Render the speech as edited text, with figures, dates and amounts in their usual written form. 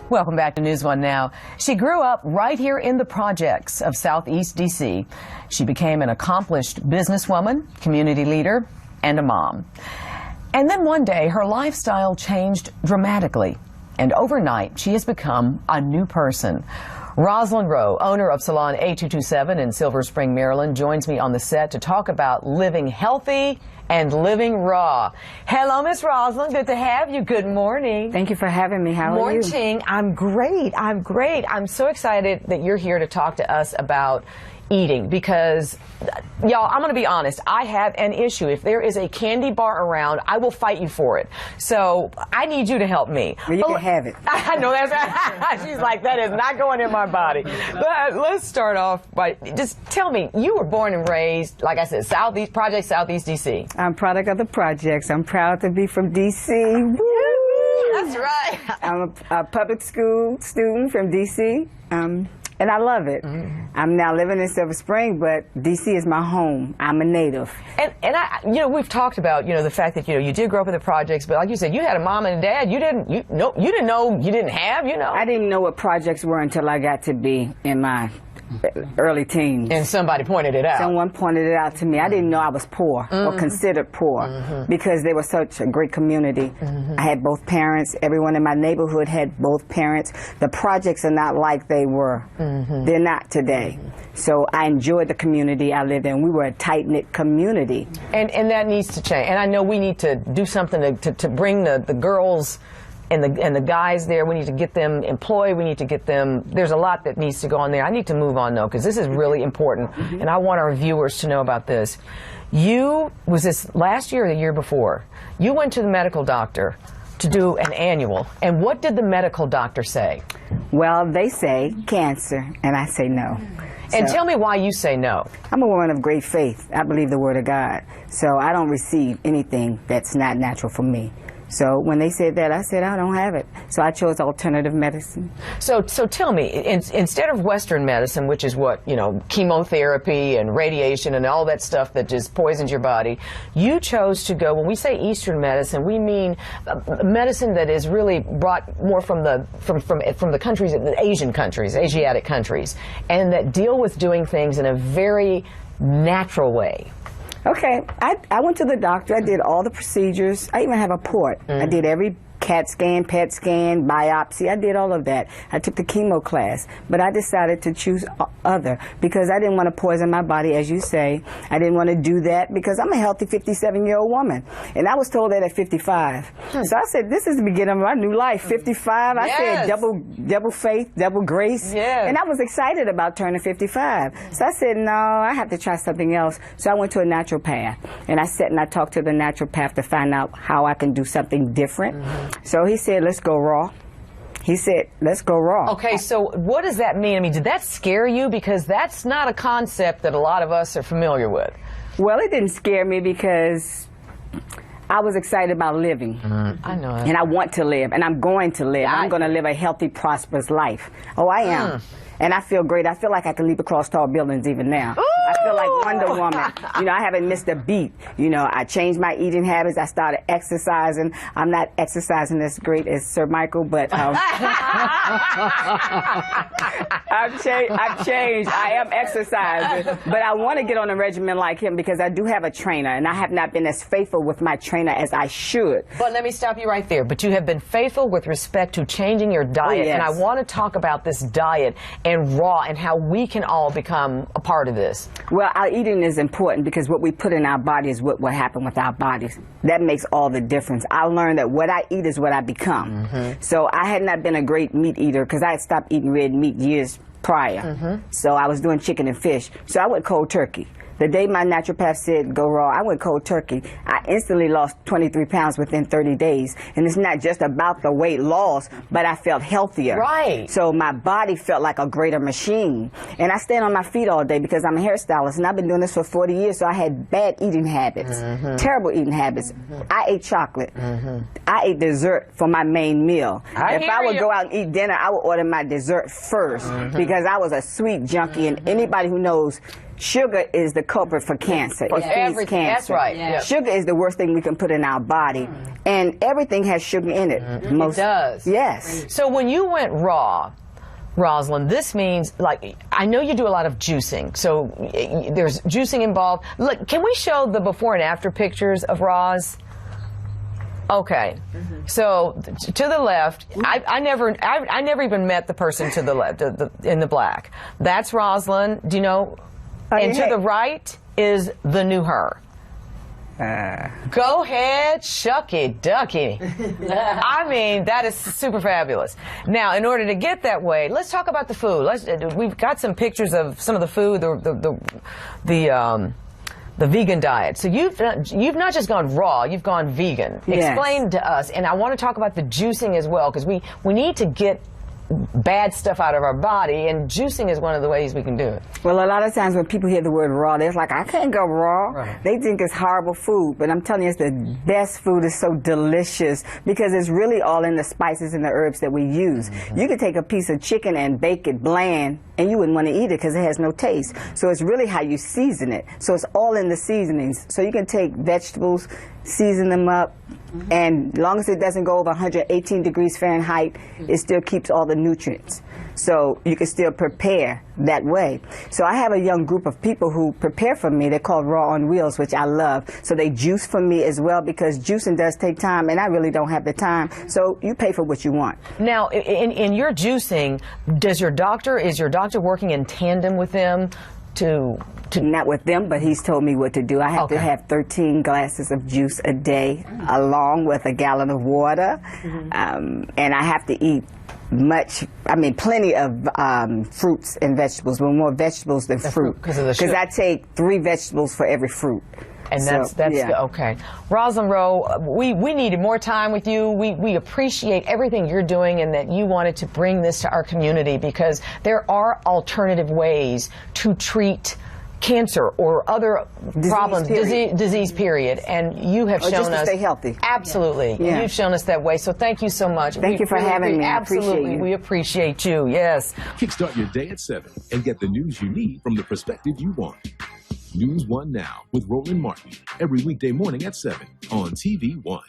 Welcome back to News One Now. She grew up right here in the projects of Southeast D.C. She became an accomplished businesswoman, community leader, and a mom. And then one day, her lifestyle changed dramatically. And overnight, she has become a new person. Rosslyn Rowe, owner of Salon A227 in Silver Spring, Maryland, joins me on the set to talk about living healthy and living raw. Hello, Miss Rosslyn. Good to have you. Good morning. Thank you for having me. How are you? Morning. I'm great. I'm great. I'm so excited that you're here to talk to us about eating because, y'all, I'm going to be honest. I have an issue. If there is a candy bar around, I will fight you for it. So I need you to help me. Well, you can have it. I know that's right. She's like, that is not going in my body. But let's start off by just tell me, you were born and raised, like I said, Southeast Project, Southeast D.C. I'm product of the projects. I'm proud to be from D.C. Woo! That's right. I'm a public school student from D.C. And I love it. I'm now living in Silver Spring, but D.C. is my home. I'm a native. And I, you know, we've talked about, you know, the fact that, you know, you did grow up in the projects, but like you said, you had a mom and a dad. You didn't know you didn't have, you know. I didn't know what projects were until I got to be in my early teens. And somebody pointed it out. Someone pointed it out to me. I didn't know I was poor or considered poor because they were such a great community. I had both parents. Everyone in my neighborhood had both parents. The projects are not like they were. They're not today. So I enjoyed the community I lived in. We were a tight-knit community. And that needs to change. And I know we need to do something to bring the girls and the guys there. We need to get them employed. We need to get them, there's a lot that needs to go on there. I need to move on though, because this is really important. And I want our viewers to know about this. Was this last year or the year before? You went to the medical doctor to do an annual. And what did the medical doctor say? Well, they say cancer, and I say no. And tell me why you say no. I'm a woman of great faith. I believe the Word of God. So I don't receive anything that's not natural for me. So when they said that, I said, I don't have it. So I chose alternative medicine. So tell me, instead of Western medicine, which is what, you know, chemotherapy and radiation and all that stuff that just poisons your body, you chose to go, when we say Eastern medicine, we mean medicine that is really brought more from the countries, the Asian countries, Asiatic countries, and that deal with doing things in a very natural way. Okay, I went to the doctor. I did all the procedures. I even have a port. I did every CAT scan, PET scan, biopsy. I did all of that. I took the chemo class, but I decided to choose other because I didn't want to poison my body, as you say. I didn't want to do that because I'm a healthy 57-year-old woman, and I was told that at 55. So I said, this is the beginning of my new life. 55. I said, double faith, double grace, and I was excited about turning 55. So I said, no, I have to try something else. So I went to a naturopath, and I sat and I talked to the naturopath to find out how I can do something different. So he said, let's go raw. He said, let's go raw. Okay, so what does that mean? I mean, did that scare you? Because that's not a concept that a lot of us are familiar with. Well, it didn't scare me because I was excited about living. I know that. And I want to live, and I'm going to live. I'm going to live a healthy, prosperous life. Oh, I am. And I feel great. I feel like I can leap across tall buildings even now. Ooh! I feel like Wonder Woman. You know, I haven't missed a beat. You know, I changed my eating habits. I started exercising. I'm not exercising as great as Sir Michael, but I've changed. I am exercising. But I want to get on a regimen like him because I do have a trainer, and I have not been as faithful with my trainer as I should. But let me stop you right there. But you have been faithful with respect to changing your diet. Oh, yes. And I want to talk about this diet and raw and how we can all become a part of this. Well, our eating is important because what we put in our body is what will happen with our bodies. That makes all the difference. I learned that what I eat is what I become. So I had not been a great meat eater because I had stopped eating red meat years prior. So I was doing chicken and fish. So I went cold turkey. The day my naturopath said go raw, I went cold turkey. I instantly lost 23 pounds within 30 days. And it's not just about the weight loss, but I felt healthier. Right. So my body felt like a greater machine. And I stand on my feet all day because I'm a hairstylist, and I've been doing this for 40 years, so I had bad eating habits, terrible eating habits. I ate chocolate. I ate dessert for my main meal. If I would go out and eat dinner, I would order my dessert first because I was a sweet junkie, and anybody who knows sugar is the culprit for cancer. For It feeds everything. cancer. That's right. Yeah. Sugar is the worst thing we can put in our body, and everything has sugar in it. It does. Yes. So when you went raw, Rosslyn, this means, like, I know you do a lot of juicing, so there's juicing involved. Look, can we show the before and after pictures of Roz? Okay, so to the left, I never even met the person to the left, in the black. That's Rosslyn. Do you know? And to the right is the new her. Go ahead, shucky ducky. I mean, that is super fabulous. Now, in order to get that way, let's talk about the food. We've got some pictures of some of the food, the vegan diet. So you've not just gone raw, you've gone vegan. Yes. Explain to us, and I want to talk about the juicing as well, because we need to get bad stuff out of our body, and juicing is one of the ways we can do it. Well, a lot of times when people hear the word raw, they're like, I can't go raw. Right. They think it's horrible food, but I'm telling you, it's the best food. It's so delicious because it's really all in the spices and the herbs that we use. You could take a piece of chicken and bake it bland, and you wouldn't want to eat it because it has no taste. So it's really how you season it. So it's all in the seasonings. So you can take vegetables, season them up, and as long as it doesn't go over 118 degrees Fahrenheit, it still keeps all the nutrients. So you can still prepare that way. So I have a young group of people who prepare for me. They're called Raw on Wheels, which I love. So they juice for me as well, because juicing does take time, and I really don't have the time. So you pay for what you want. Now, in your juicing, is your doctor working in tandem with them to Not with them, but he's told me what to do. I have to have 13 glasses of juice a day, along with a gallon of water, and I have to eat plenty of fruits and vegetables. Well, more vegetables than fruit, because I take 3 vegetables for every fruit. And that's okay. Rosslyn Rowe, we needed more time with you. We appreciate everything you're doing, and that you wanted to bring this to our community, because there are alternative ways to treat cancer or other problems, disease period, and you have shown just to us stay healthy. Absolutely. Yeah. You've shown us that way, so thank you so much. Thank you for having me. Absolutely. I appreciate you. We appreciate you. Yes. Kickstart your day at 7 and get the news you need from the perspective you want. News 1 Now with Roland Martin, every weekday morning at 7 on TV 1.